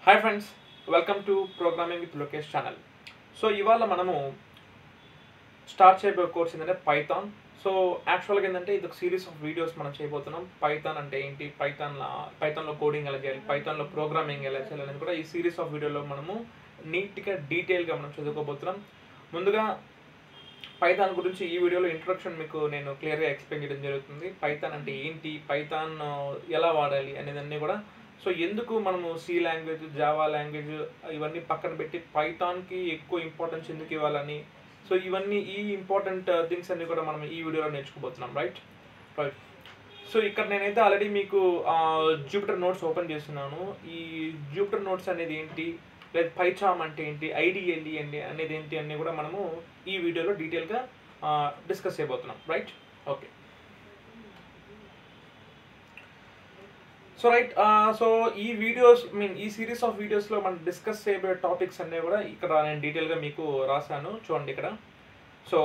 Hi friends, welcome to programming with Lokesh channel. So ఇవాళ మనము start చేయబోయే కోర్స్ ఏంటంటే పైథాన్. సో యాక్చువల్గా ఏంటంటే ఇది ఒక సిరీస్ ఆఫ్ వీడియోస్ మనం చేయబోతున్నాం. పైథాన్ అంటే ఏంటి, పైథాన్లో కోడింగ్ ఎలా చేయాలి, పైథాన్లో ప్రోగ్రామింగ్ ఎలా చేయాలి అనేది కూడా ఈ సిరీస్ ఆఫ్ వీడియోలో మనము నీట్గా డీటెయిల్గా మనం చదువుకోబోతున్నాం. ముందుగా పైథాన్ గురించి ఈ వీడియోలో ఇంట్రొడక్షన్ మీకు నేను క్లియర్గా ఎక్స్ప్లెయిన్ చేయడం జరుగుతుంది. పైథాన్ అంటే ఏంటి, పైథాన్ ఎలా వాడాలి అనేదన్నీ కూడా. సో ఎందుకు మనము సి లాంగ్వేజ్, జావా లాంగ్వేజ్ ఇవన్నీ పక్కన పెట్టి పైథాన్కి ఎక్కువ ఇంపార్టెన్స్ ఎందుకు ఇవ్వాలని, సో ఇవన్నీ ఈ ఇంపార్టెంట్ థింగ్స్ అన్నీ కూడా మనం ఈ వీడియోలో నేర్చుకోబోతున్నాం. రైట్. సో ఇక్కడ నేనైతే ఆల్రెడీ మీకు జూపిటర్ నోట్స్ ఓపెన్ చేస్తున్నాను. ఈ జూపిటర్ నోట్స్ అనేది ఏంటి, లేదా పైచామ్ అంటే ఏంటి, ఐడిఎల్ఈ ఏంటి అనేది ఏంటి అన్నీ కూడా మనము ఈ వీడియోలో డీటెయిల్గా డిస్కస్ చేయబోతున్నాం. Right. Okay. So right. So ఈ వీడియోస్ ఈ సిరీస్ ఆఫ్ వీడియోస్లో మనం డిస్కస్ చేయబోయే టాపిక్స్ అన్నీ కూడా ఇక్కడ నేను డీటెయిల్గా మీకు రాశాను. చూడండి ఇక్కడ. సో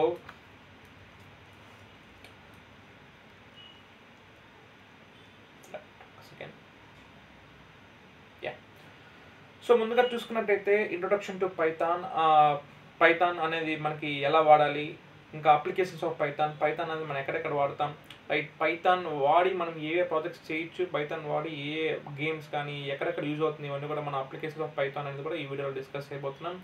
సో ముందుగా చూసుకున్నట్టయితే ఇంట్రొడక్షన్ టు పైథాన్ అనేది మనకి ఎలా వాడాలి, ఇంకా అప్లికేషన్స్ ఆఫ్ పైథాన్ అనేది మనం ఎక్కడెక్కడ వాడతాం, రైట్. పైథాన్ వాడి మనం ఏ ప్రాజెక్ట్స్ చేయొచ్చు, పైథాన్ వాడి ఏ గేమ్స్ కానీ ఎక్కడెక్కడ యూజ్ అవుతుంది, ఇవన్నీ కూడా మన అప్లికేషన్స్ ఆఫ్ పైథాన్ అనేది కూడా ఈ వీడియోలో డిస్కస్ చేయబోతున్నాం.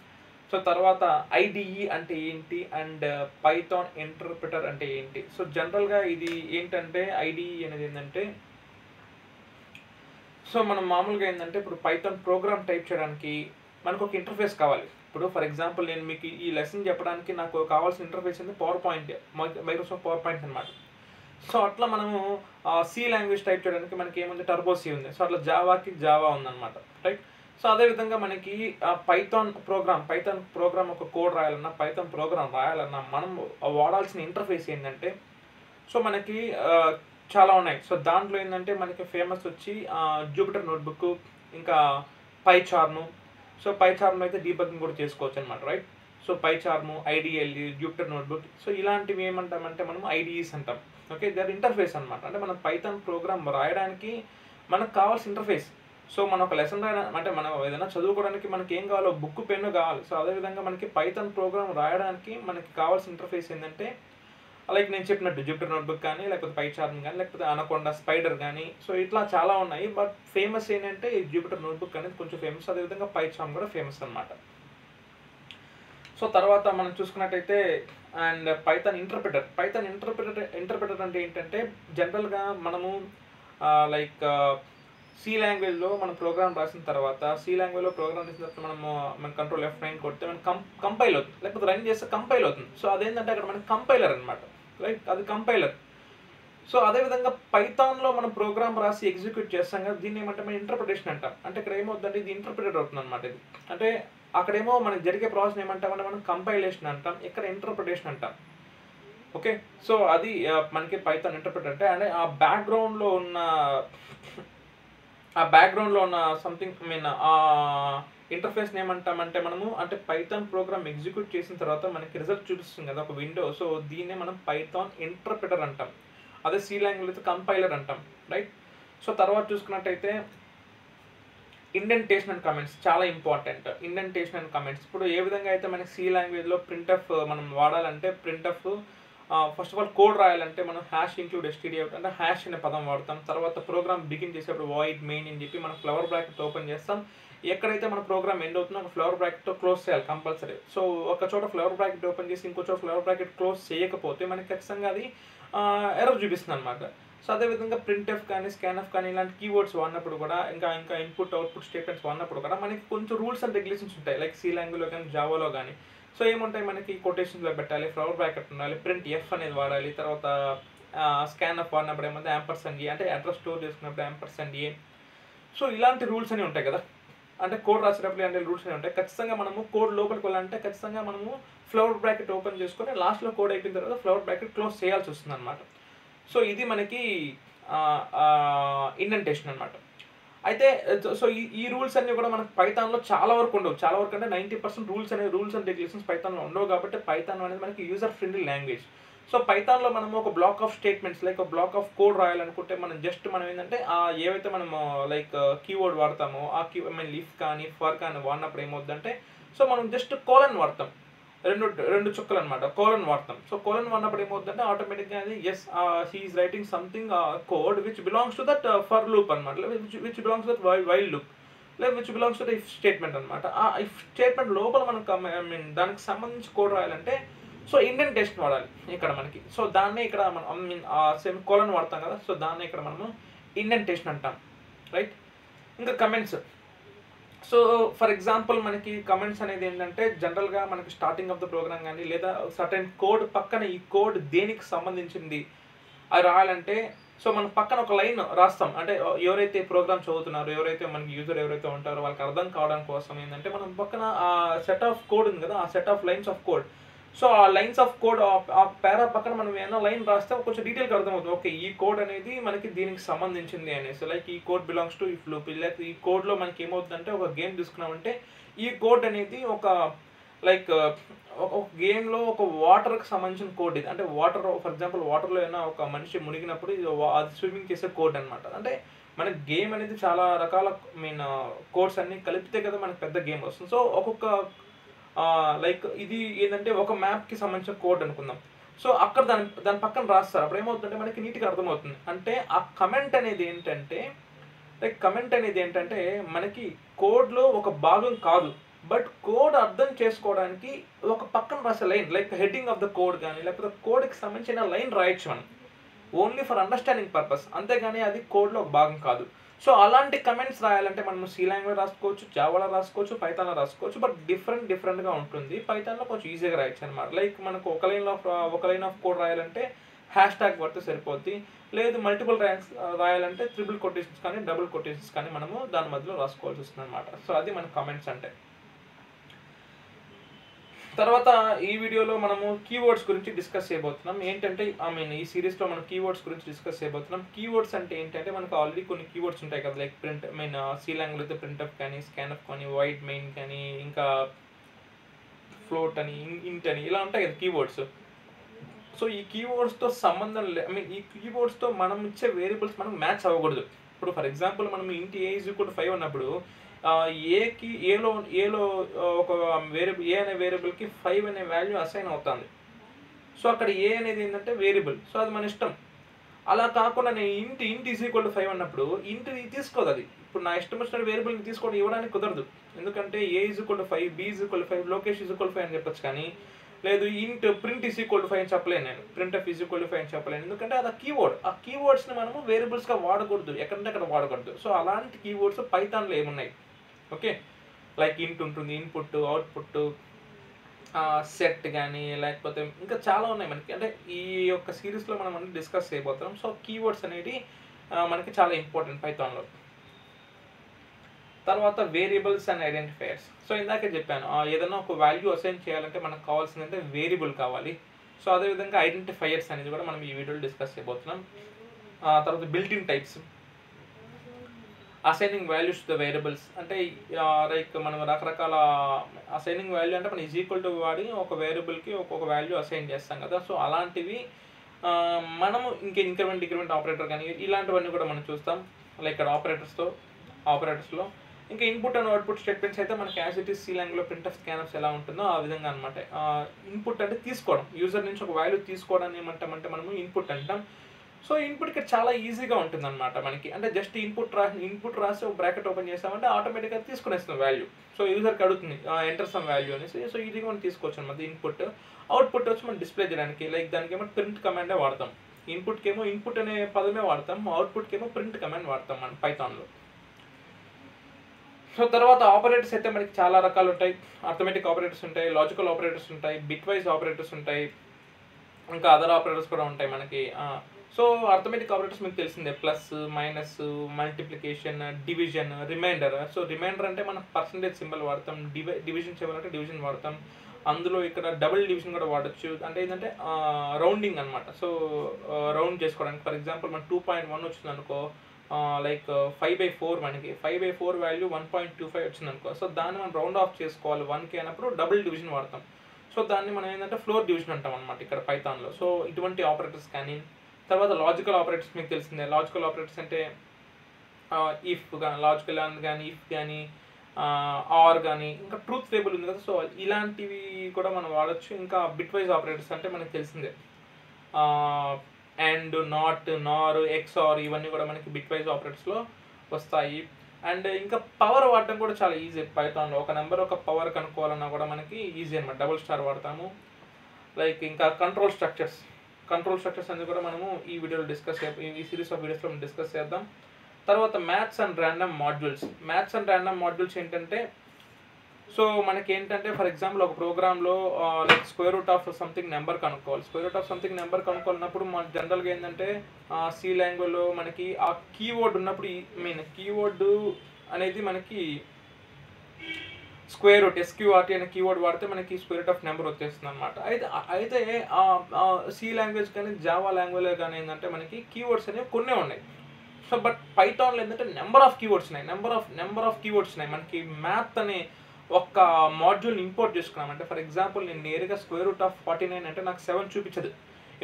సో తర్వాత ఐడిఈ అంటే ఏంటి అండ్ పైథాన్ ఇంటర్ప్రిటర్ అంటే ఏంటి. సో జనరల్గా ఇది ఏంటంటే ఐడిఈ అనేది ఏంటంటే, సో మనం మామూలుగా ఏంటంటే ఇప్పుడు పైథాన్ ప్రోగ్రామ్ టైప్ చేయడానికి మనకు ఒక ఇంటర్ఫేస్ కావాలి. ఇప్పుడు ఫర్ ఎగ్జాంపుల్ నేను మీకు ఈ లెసన్ చెప్పడానికి నాకు కావాల్సిన ఇంటర్ఫేస్ ఏంటి, power point, Microsoft power point అనమాట. సో అట్లా మనము సి లాంగ్వేజ్ టైప్ చేయడానికి మనకి ఏముంది, టర్బో సి ఉంది. సో అట్లా జావాకి జావా ఉందన్నమాట. రైట్. సో అదేవిధంగా మనకి పైథాన్ ప్రోగ్రామ్ ఒక కోడ్ రాయాలన్నా, పైథాన్ ప్రోగ్రామ్ రాయాలన్నా మనం వాడాల్సిన ఇంటర్ఫేస్ ఏంటంటే, సో మనకి చాలా ఉన్నాయి. సో దాంట్లో ఏంటంటే మనకి ఫేమస్ వచ్చి జూపిటర్ నోట్బుక్, ఇంకా పైచార్మ్. సో పైచార్మ్ అయితే డీబగ్గింగ్ కూడా చేసుకోవచ్చు అనమాట. Right. So PyCharm, IDLE, Jupyter notebook, so ఇలాంటివి ఏమంటామంటే మనం ఐడిఈస్ అంటాం. ఓకే, దర్ ఇంటర్ఫేస్ అనమాట. అంటే మనం పైథాన్ ప్రోగ్రామ్ రాయడానికి మనకు కావాల్సిన ఇంటర్ఫేస్. సో మనం ఒక లెసన్ రాయడానికి, అంటే మనం ఏదైనా చదువుకోవడానికి మనకి ఏం కావాలో, బుక్, పెన్ను కావాలి. సో అదేవిధంగా మనకి పైథాన్ ప్రోగ్రామ్ రాయడానికి మనకి కావాల్సిన ఇంటర్ఫేస్ ఏంటంటే, లైక్ నేను చెప్పినట్టు జూపిటర్ నోట్బుక్ కానీ, లేకపోతే పైచార్మ్ కానీ, లేకపోతే అనకొండ, స్పైడర్ కానీ, సో ఇట్లా చాలా ఉన్నాయి. బట్ ఫేమస్ ఏంటంటే జూపిటర్ నోట్బుక్ అనేది కొంచెం ఫేమస్, అదేవిధంగా పైచార్మ్ కూడా ఫేమస్ అనమాట. సో తర్వాత మనం చూసుకున్నట్టయితే అండ్ పైథాన్ ఇంటర్ప్రిటర్ అంటే ఏంటంటే, జనరల్గా మనము లైక్ సి లాంగ్వేజ్లో మనం ప్రోగ్రామ్ రాసిన తర్వాత, మనం కంట్రోల్ F9 కొడితే మనకి కంపైల్ అవుతుంది, లేకపోతే రన్ చేస్తే కంపైల్ అవుతుంది. సో అదేంటంటే అక్కడ మనకి కంపైలర్ అనమాట. రైట్, అది కంపైలర్. సో అదేవిధంగా పైథాన్లో మనం ప్రోగ్రామ్ రాసి ఎగ్జిక్యూట్ చేస్తాం కదా, దీన్ని ఏమంటే మనం ఇంటర్ప్రిటేషన్ అంటాం. అంటే ఇక్కడ ఏమవుతుందంటే ఇది ఇంటర్ప్రిటర్ అవుతుంది అనమాట. ఇది అంటే అక్కడేమో మనకి జరిగే ప్రాసెస్ ఏమంటామంటే మనం కంపైలేషన్ అంటాం, ఇక్కడ ఇంటర్ప్రిటేషన్ అంటాం. ఓకే. సో అది మనకి పైథాన్ ఇంటర్ప్రిటర్ అంటే ఆ బ్యాక్గ్రౌండ్లో ఉన్న సంథింగ్ ఆ ఇంటర్ఫేస్ని ఏమంటామంటే మనము, అంటే పైథాన్ ప్రోగ్రామ్ ఎగ్జిక్యూట్ చేసిన తర్వాత మనకి రిజల్ట్ చూపిస్తుంది కదా ఒక విండో. సో దీన్నే మనం పైథాన్ ఇంటర్ప్రిటర్ అంటాం. అదే సి లాంగ్వేజ్ అయితే కంపైలర్ అంటాం. రైట్. సో తర్వాత చూసుకున్నట్టయితే ఇండెంటేషన్ అండ్ కమెంట్స్ చాలా ఇంపార్టెంట్. ఇండెంటేషన్ అండ్ కమెంట్స్ ఇప్పుడు ఏ విధంగా అయితే మనకి సి లాంగ్వేజ్లో ప్రింట్ఎఫ్ మనం వాడాలంటే, printf first of all code రాయాలంటే మనం హ్యాష్ ఇంక్లూడ్ stdout అంటే హ్యాష్ అనే పదం వాడతాం. తర్వాత ప్రోగ్రామ్ బిగిన్ చేసేప్పుడు వాయిడ్ మెయిన్ అని చెప్పి మనం ఫ్లవర్ బ్రాకెట్ ఓపెన్ చేస్తాం. ఎక్కడైతే మన ప్రోగ్రామ్ ఎండ్ అవుతుందో ఒక ఫ్లవర్ బ్రాకెట్తో క్లోజ్ చేయాలి కంపల్సరీ. సో ఒక చోట ఫ్లవర్ బ్రాకెట్ ఓపెన్ చేసి ఇంకో చోట ఫ్లవర్ బ్రాకెట్ క్లోజ్ చేయకపోతే మనకి ఖచ్చితంగా అది ఎర్రర్ చూపిస్తుంది అనమాట. సో అదేవిధంగా ప్రింట్ఎఫ్ కానీ, స్కాన్ఎఫ్ కానీ ఇలాంటి కీవర్డ్స్ వాడినప్పుడు కూడా, ఇంకా ఇన్పుట్ అవుట్పుట్ స్టేట్మెంట్స్ వాడినప్పుడు కూడా మనకి కొంచెం రూల్స్ అండ్ రెగ్యులేషన్స్ ఉంటాయి. లైక్ సి లాంగ్వేజ్లో కానీ, జావాలో కానీ. సో ఏముంటాయి మనకి, కొటేషన్స్లో పెట్టాలి, ఫ్లవర్ బ్రాకెట్ ఉండాలి, ప్రింట్ ఎఫ్ అనేది వాడాలి, తర్వాత స్కాన్ఎఫ్ వాడినప్పుడు ఏమంటే యాంపర్సండ్ ఏ, అంటే అడ్రస్ స్టోర్ చేసుకున్నప్పుడు యాంపర్సండ్ ఏ. సో ఇలాంటి రూల్స్ అని ఉంటాయి కదా. అంటే కోడ్ రాసేటప్పుడు ఇలాంటి రూల్స్ అని ఉంటాయి. ఖచ్చితంగా మనము కోడ్ లోపలికి వెళ్ళాలంటే ఖచ్చితంగా మనము ఫ్లవర్ బ్రాకెట్ ఓపెన్ చేసుకొని లాస్ట్లో కోడ్ అయిపోయిన తర్వాత ఫ్లవర్ బ్రాకెట్ క్లోజ్ చేయాల్సి వస్తుంది అనమాట. సో ఇది మనకి ఇండెంటేషన్ అనమాట. అయితే సో ఈ రూల్స్ అన్నీ కూడా మనకు పైథాన్లో చాలా వరకు ఉండవు. చాలా వరకు అంటే 90% రూల్స్ అండ్ రెగ్యులేషన్స్ పైథాన్లో ఉండవు. కాబట్టి పైథాన్ అనేది మనకి యూజర్ ఫ్రెండ్లీ లాంగ్వేజ్. సో పైథాన్లో మనము ఒక బ్లాక్ ఆఫ్ స్టేట్మెంట్స్ లైక్ ఒక బ్లాక్ ఆఫ్ కోడ్ రాయాలనుకుంటే మనం జస్ట్ మనం ఏంటంటే ఏవైతే మనము లైక్ కీవర్డ్ వాడతామో ఆ లిఫ్ కానీ ఫర్ కానీ వాడినప్పుడు ఏమవుతుందంటే సో మనం జస్ట్ కోలన్ వాడతాం, రెండు చుక్కలు అనమాట, కోలన్ వాడతాం. సో కోలన్ వాడినప్పుడు ఏమవుతుందంటే ఆటోమేటిక్గా అది as he is writing something code which belongs to that for loop అనమాట, which belongs to that while loop, లేదా which belongs to the if statement అనమాట. ఆ ఇఫ్ స్టేట్మెంట్ లోపల మనం దానికి సంబంధించి కోడ్ రాయాలంటే సో ఇండెంటేషన్ వాడాలి ఇక్కడ మనకి. సో దాన్నే ఇక్కడ మనం సెమీ కోలన్ వాడతాం కదా, సో దాన్నే ఇక్కడ మనము ఇండెంటేషన్ అంటాం, రైట్. ఇంకా కమెంట్స్. సో ఫర్ ఎగ్జాంపుల్ మనకి కమెంట్స్ అనేది ఏంటంటే జనరల్గా మనకి స్టార్టింగ్ ఆఫ్ ద ప్రోగ్రామ్ కానీ లేదా సర్టెన్ కోడ్ పక్కన ఈ కోడ్ దేనికి సంబంధించింది అది రాయాలంటే సో మనం పక్కన ఒక లైన్ రాస్తాం. అంటే ఎవరైతే ప్రోగ్రామ్ చదువుతున్నారో, ఎవరైతే మనకి యూజర్ ఎవరైతే ఉంటారో వాళ్ళకి అర్థం కావడం కోసం ఏంటంటే మనం పక్కన ఆ సెట్ ఆఫ్ కోడ్ ఉంది కదా, ఆ set of lines of code, so ఆ లైన్స్ ఆఫ్ కోడ్ ఆ పేరా పక్కన మనం ఏమైనా లైన్ రాస్తే కొంచెం డీటెయిల్గా అర్థమవుతుంది. ఓకే ఈ కోడ్ అనేది మనకి దీనికి సంబంధించింది అనేసి, లైక్ ఈ code belongs to if loop. Like ఈ కోడ్లో మనకి ఏమవుతుందంటే ఒక గేమ్ తీసుకున్నామంటే ఈ కోడ్ అనేది ఒక లైక్ ఒక గేమ్లో ఒక వాటర్కి సంబంధించిన కోడ్ ఇది. అంటే వాటర్ ఫర్ ఎగ్జాంపుల్ వాటర్లో ఏమైనా ఒక మనిషి మునిగినప్పుడు అది స్విమ్మింగ్ చేసే కోడ్ అనమాట. అంటే మన గేమ్ అనేది చాలా రకాల కోడ్స్ అన్ని కలిపితే కదా మనకి పెద్ద గేమ్ వస్తుంది. సో ఒక్కొక్క లైక్ ఇది ఏంటంటే ఒక మ్యాప్కి సంబంధించిన కోడ్ అనుకుందాం. సో అక్కడ దాని పక్కన రాస్తారు. అప్పుడు ఏమవుతుందంటే మనకి నీట్గా అర్థమవుతుంది. అంటే ఆ కమెంట్ అనేది ఏంటంటే లైక్ కమెంట్ అనేది ఏంటంటే మనకి కోడ్లో ఒక భాగం కాదు, బట్ కోడ్ అర్థం చేసుకోవడానికి ఒక పక్కన రాసే line like heading of the code కానీ లేకపోతే కోడ్కి సంబంధించిన లైన్ రాయొచ్చు మనం, ఓన్లీ ఫర్ అండర్స్టాండింగ్ పర్పస్, అంతేగాని అది కోడ్లో ఒక భాగం కాదు. సో అలాంటి కమెంట్స్ రాయాలంటే మనం సి లాంగ్వేజ్ రాసుకోవచ్చు, జావాలో రాసుకోవచ్చు, పైథాన్లో రాసుకోవచ్చు, బట్ డిఫరెంట్గా ఉంటుంది. పైథాన్లో కొంచెం ఈజీగా రాయొచ్చు అనమాట. లైక్ మనకు ఒక లైన్ ఆఫ్ కోడ్ రాయాలంటే హ్యాష్ ట్యాగ్ పడితే సరిపోద్ది, లేదు మల్టిపుల్ ర్యాంక్స్ రాయాలంటే ట్రిపుల్ కొటేషన్స్ కానీ డబుల్ కొటేషన్స్ కానీ మనము దాని మధ్యలో రాసుకోవాల్సి వస్తుంది అనమాట. సో అది మన కమెంట్స్ అంటే. తర్వాత ఈ వీడియోలో మనము కీవర్డ్స్ గురించి డిస్కస్ చేయబోతున్నాం. ఏంటంటే ఈ సిరీస్లో మనం కీవర్డ్స్ గురించి డిస్కస్ చేయబోతున్నాం. కీవర్డ్స్ అంటే ఏంటంటే మనకు ఆల్రెడీ కొన్ని కీవర్డ్స్ ఉంటాయి కదా, లైక్ ప్రింట్ సి లాంగ్వేజ్ అయితే ప్రింట్ఎఫ్ కానీ, స్కాన్ఎఫ్ కానీ, వైడ్ మెయిన్ కానీ, ఇంకా ఫ్లోట్ అని, ఇంట్ అని ఇలా ఉంటాయి కదా కీవర్డ్స్. సో ఈ కీవర్డ్స్తో సంబంధం ఈ కీవర్డ్స్తో మనం ఇచ్చే వేరియబుల్స్ మనకు మ్యాచ్ అవ్వకూడదు. ఇప్పుడు ఫర్ ఎగ్జాంపుల్ మనం ఇంటి ఏ ఈజ్ ఈక్వల్ టు 5 అన్నప్పుడు ఏలో ఒక వేరియబుల్ ఏ అనే వేరియబుల్కి 5 అనే వాల్యూ అసైన్ అవుతుంది. సో అక్కడ ఏ అనేది ఏంటంటే వేరియబుల్, సో అది మన ఇష్టం. అలా కాకుండా నేను ఇంట్ ఈజ్ ఈక్వల్ టు 5 అన్నప్పుడు ఇంట్ తీసుకోదు అది. ఇప్పుడు నా ఇష్టం వచ్చిన వేరియబుల్ని తీసుకోవడం ఇవ్వడానికి కుదరదు. ఎందుకంటే A is equal to 5, B is equal to 5, Lokesh is equal to 5 అని చెప్పొచ్చు. కానీ లేదు ఇంట్ ప్రింట్ ఈజ్ ఈక్వల్ టు 5 అని చెప్పలేను నేను, print of is equal to 5 అని చెప్పలేను. ఎందుకంటే అది కీవర్డ్. ఆ కీవర్డ్స్ని మనము వేరియబుల్స్గా వాడకూడదు, ఎక్కడంటే అక్కడ వాడకూడదు. సో అలాంటి కీవర్డ్స్ పైథాన్లో ఏమున్నాయి, ఓకే, లైక్ ఇంట్ ఉంటుంది, ఇన్పుట్, అవుట్పుట్, సెట్ కానీ లేకపోతే ఇంకా చాలా ఉన్నాయి మనకి. అంటే ఈ యొక్క సిరీస్లో మనం అన్ని డిస్కస్ చేయబోతున్నాం. సో కీవర్డ్స్ అనేది మనకి చాలా ఇంపార్టెంట్ పైథాన్లో. తర్వాత వేరియబుల్స్ అండ్ ఐడెంటిఫైయర్స్. సో ఇందాకే చెప్పాను, ఏదైనా ఒక వాల్యూ అసైన్ చేయాలంటే మనకు కావాల్సిందంటే వేరియబుల్ కావాలి. సో అదేవిధంగా ఐడెంటిఫైయర్స్ అనేది కూడా మనం ఈ వీడియోలో డిస్కస్ చేయబోతున్నాం. తర్వాత built-in types, assigning values to the variables. అంటే లైక్ మనం రకరకాల అసైనింగ్ వాల్యూ అంటే మనం ఈజ్ ఈక్వల్ టు వాడి ఒక వేరియబుల్కి ఒక్కొక్క వాల్యూ అసైన్ చేస్తాం కదా. సో అలాంటివి మనము ఇంక్రిమెంట్ డిక్రిమెంట్ ఆపరేటర్ కానీ ఇలాంటివన్నీ కూడా మనం చూస్తాం. లైక్ ఇక్కడ ఆపరేటర్స్లో ఇంకా ఇన్పుట్ అండ్ అవుట్పుట్ స్టేట్మెంట్స్ అయితే మనకి యాజ్ ఇట్ ఈస్ సి లాంగ్వేజ్లో ప్రింట్ ఆఫ్ స్కాన్ఎఫ్స్ ఎలా ఉంటుందో ఆ విధంగా అనమాట. ఇన్పుట్ అంటే తీసుకోవడం, యూజర్ నుంచి ఒక వాల్యూ తీసుకోవడాన్ని ఏమంటామంటే మనము ఇన్పుట్ అంటాం. సో ఇన్పుట్ ఇక్కడ చాలా ఈజీగా ఉంటుంది అనమాట మనకి. అంటే జస్ట్ ఇన్పుట్ రాసి ఒక బ్రాకెట్ ఓపెన్ చేసామంటే ఆటోమేటిక్గా తీసుకునేస్తుంది వాల్యూ. సో యూజర్కి అడుగుతుంది ఎంటర్ సమ్ వాల్యూ అనేసి. సో ఈజీగా మనం తీసుకోవచ్చు అనమాట ఇన్పుట్. అవుట్పుట్ వచ్చి మనం డిస్ప్లే చేయడానికి లైక్ దానికి ఏమో ప్రింట్ కమాండే వాడతాం. ఇన్పుట్కి ఏమో ఇన్పుట్ అనే పదమే వాడతాం, అవుట్పుట్కి ఏమో ప్రింట్ కమాండ్ వాడతాం మనం పైథాన్లో. సో తర్వాత ఆపరేటర్స్ అయితే మనకి చాలా రకాలు ఉంటాయి. అర్థమెటిక్ ఆపరేటర్స్ ఉంటాయి, లాజికల్ ఆపరేటర్స్ ఉంటాయి, బిట్ వైజ్ ఆపరేటర్స్ ఉంటాయి, ఇంకా అదర్ ఆపరేటర్స్ కూడా ఉంటాయి మనకి. సో అర్థమెటిక్ ఆపరేటర్స్ మీకు తెలిసిందే, plus, minus, multiplication, division, remainder. So remainder అంటే మనం పర్సంటేజ్ సింబల్ వాడతాం, డివిజన్ సింబల్ అంటే డివిజన్ వాడతాం. అందులో ఇక్కడ డబుల్ డివిజన్ కూడా వాడచ్చు. అంటే ఏంటంటే రౌండింగ్ అనమాట. సో రౌండ్ చేసుకోవడానికి ఫర్ ఎగ్జాంపుల్ మన 2.1 వచ్చింది అనుకో, లైక్ 5/4 మనకి 5/4 వాల్యూ 1.25 వచ్చింది అనుకో. సో దాన్ని మనం రౌండ్ ఆఫ్ చేసుకోవాలి 1కి అయినప్పుడు డబుల్ డివిజన్ వాడతాం. సో దాన్ని మనం ఏంటంటే ఫ్లోర్ డివిజన్ అంటాం అనమాట ఇక్కడ పైథాన్లో. సో ఇటువంటి ఆపరేటర్స్ కానీ, తర్వాత లాజికల్ ఆపరేటర్స్ మీకు తెలిసిందే. లాజికల్ ఆపరేటర్స్ అంటే ఇఫ్ కానీ, లాజికల్ అండ్ కానీ, ఇఫ్ కానీ, ఆర్ కానీ, ఇంకా ట్రూత్ టేబుల్ ఉంది కదా, సో ఇలాంటివి కూడా మనం వాడచ్చు. ఇంకా బిట్ వైజ్ ఆపరేటర్స్ అంటే మనకు తెలిసిందే, అండ్, నాట్, నార్, ఎక్స్ఆర్, ఇవన్నీ కూడా మనకి బిట్ వైజ్ ఆపరేటర్స్లో వస్తాయి. అండ్ ఇంకా పవర్ వాడటం కూడా చాలా ఈజీ పైథాన్లో. ఒక నెంబర్ ఒక పవర్ కనుక్కోవాలన్నా కూడా మనకి ఈజీ అనమాట, డబుల్ స్టార్ వాడతాము. లైక్ ఇంకా కంట్రోల్ స్ట్రక్చర్స్ అనేది కూడా మనము ఈ వీడియోలో ఈ సిరీస్ ఆఫ్ వీడియోస్లో మనం డిస్కస్ చేద్దాం. తర్వాత మ్యాథ్స్ అండ్ ర్యాండమ్ మాడ్యూల్స్ ఏంటంటే, సో మనకి ఏంటంటే ఫర్ ఎగ్జాంపుల్ ఒక ప్రోగ్రామ్లో like square root of something number కనుక్కోవాలన్నప్పుడు మన జనరల్గా ఏంటంటే సి లాంగ్వేజ్లో మనకి ఆ కీవర్డ్ ఉన్నప్పుడు కీవర్డ్ అనేది మనకి స్క్వేర్ రూట్, SQRT అనే కీవర్డ్ వాడితే మనకి స్క్వేర్ రూట్ ఆఫ్ నెంబర్ వచ్చేస్తుంది అనమాట. అయితే సి లాంగ్వేజ్ కానీ జావా లాంగ్వేజ్లో కానీ ఏంటంటే మనకి కీవర్డ్స్ అనేవి కొన్ని ఉన్నాయి. సో బట్ పైథాన్లో ఏంటంటే నెంబర్ ఆఫ్ కీవర్డ్స్ ఉన్నాయి. మనకి మ్యాథ్ అనే ఒక మాడ్యూల్ని ఇంపోర్ట్ చేసుకున్నామంటే, ఫర్ ఎగ్జాంపుల్ నేను నేరుగా స్క్వేర్ రూట్ ఆఫ్ 49 అంటే నాకు 7 చూపించదు.